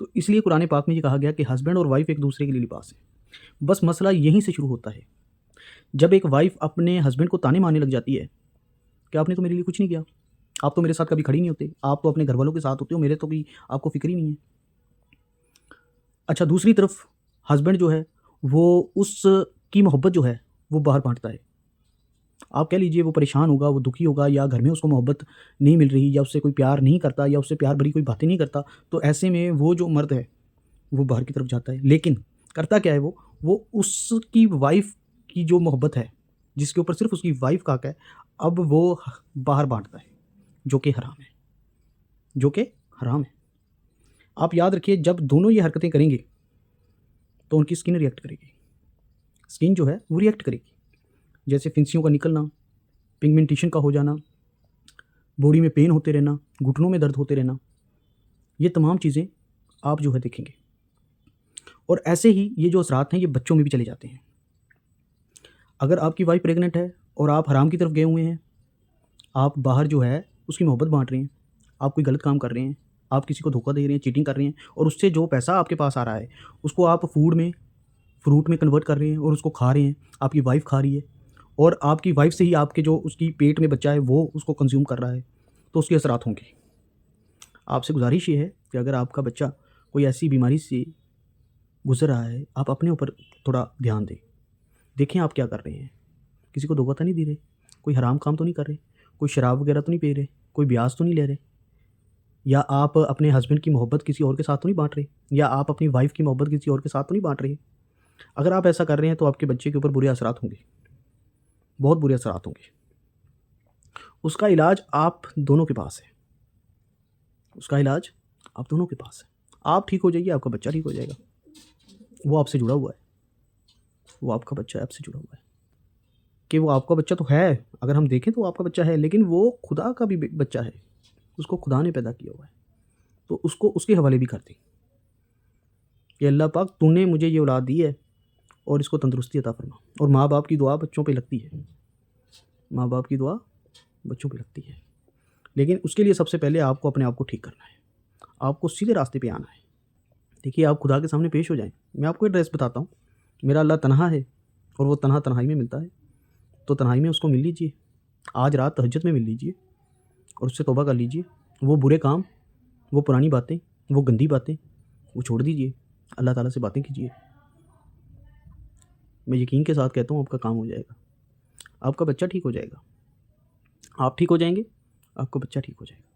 तो इसलिए कुरान पाक में ये कहा गया कि हस्बैंड और वाइफ एक दूसरे के लिए लिबास है। बस मसला यहीं से शुरू होता है। जब एक वाइफ अपने हस्बैंड को ताने मारने लग जाती है कि आपने तो मेरे लिए कुछ नहीं किया, आप तो मेरे साथ कभी खड़ी नहीं होते, आप तो अपने घर वालों के साथ होते हो, मेरे तो भी आपको फ़िक्र ही नहीं है। अच्छा, दूसरी तरफ हस्बैंड जो है वो उसकी मोहब्बत जो है वो बाहर बाँटता है। आप कह लीजिए वो परेशान होगा, वो दुखी होगा, या घर में उसको मोहब्बत नहीं मिल रही, या उससे कोई प्यार नहीं करता, या उससे प्यार भरी कोई बातें नहीं करता, तो ऐसे में वो जो मर्द है वो बाहर की तरफ जाता है। लेकिन करता क्या है वो उसकी वाइफ़ की जो मोहब्बत है, जिसके ऊपर सिर्फ़ उसकी वाइफ़ का हक है, अब वो बाहर बाँटता है, जो कि हराम है, जो कि हराम है। आप याद रखिए, जब दोनों ये हरकतें करेंगे तो उनकी स्किन रिएक्ट करेगी। स्किन जो है वो रिएक्ट करेगी, जैसे फिंसियों का निकलना, पिगमेंटेशन का हो जाना, बॉडी में पेन होते रहना, घुटनों में दर्द होते रहना, ये तमाम चीज़ें आप जो है देखेंगे। और ऐसे ही ये जो असरात हैं ये बच्चों में भी चले जाते हैं। अगर आपकी वाइफ़ प्रेग्नेंट है और आप हराम की तरफ गए हुए हैं, आप बाहर जो है उसकी मोहब्बत बाँट रहे हैं, आप कोई गलत काम कर रहे हैं, आप किसी को धोखा दे रहे हैं, चीटिंग कर रहे हैं, और उससे जो पैसा आपके पास आ रहा है उसको आप फूड में, फ्रूट में कन्वर्ट कर रहे हैं और उसको खा रहे हैं, आपकी वाइफ़ खा रही है, और आपकी वाइफ़ से ही आपके जो उसकी पेट में बच्चा है वो उसको कंज़्यूम कर रहा है, तो उसके असरात होंगे। आपसे गुज़ारिश ये है कि अगर आपका बच्चा कोई ऐसी बीमारी से गुज़र रहा है, आप अपने ऊपर थोड़ा ध्यान दें। देखें आप क्या कर रहे हैं, किसी को धोखा तो नहीं दे रहे, कोई हराम काम तो नहीं कर रहे, कोई शराब वगैरह तो नहीं पी रहे, कोई ब्याज तो नहीं ले रहे, या आप अपने हस्बैंड की मोहब्बत किसी और के साथ तो नहीं बाँट रहे, या आप अपनी वाइफ़ की मोहब्बत किसी और के साथ तो नहीं बाँट रहे। अगर आप ऐसा कर रहे हैं तो आपके बच्चे के ऊपर बुरे असरात होंगे, बहुत बुरे असरात होंगे। उसका इलाज आप दोनों के पास है, उसका इलाज आप दोनों के पास है। आप ठीक हो जाइए, आपका बच्चा ठीक हो जाएगा। वो आपसे जुड़ा हुआ है, वो आपका बच्चा आपसे जुड़ा हुआ है। कि वो आपका बच्चा तो है, अगर हम देखें तो वो आपका बच्चा है, लेकिन वो खुदा का भी बच्चा है, उसको खुदा ने पैदा किया हुआ है, तो उसको उसके हवाले भी कर दें कि अल्लाह पाक तूने मुझे ये औलाद दी है और इसको तंदुरुस्ती अता फरमा। और माँ बाप की दुआ बच्चों पे लगती है, माँ बाप की दुआ बच्चों पे लगती है, लेकिन उसके लिए सबसे पहले आपको अपने आप को ठीक करना है, आपको सीधे रास्ते पे आना है। देखिए, आप खुदा के सामने पेश हो जाएँ। मैं आपको एड्रेस बताता हूँ, मेरा अल्लाह तन्हा है और वो तन्हा तन्हाई में मिलता है, तो तन्हाई में उसको मिल लीजिए, आज रात तहज्जुद में मिल लीजिए और उससे तौबा कर लीजिए। वो बुरे काम, वो पुरानी बातें, वो गंदी बातें वो छोड़ दीजिए, अल्लाह ताला से बातें कीजिए। मैं यकीन के साथ कहता हूँ आपका काम हो जाएगा, आपका बच्चा ठीक हो जाएगा, आप ठीक हो जाएंगे, आपका बच्चा ठीक हो जाएगा।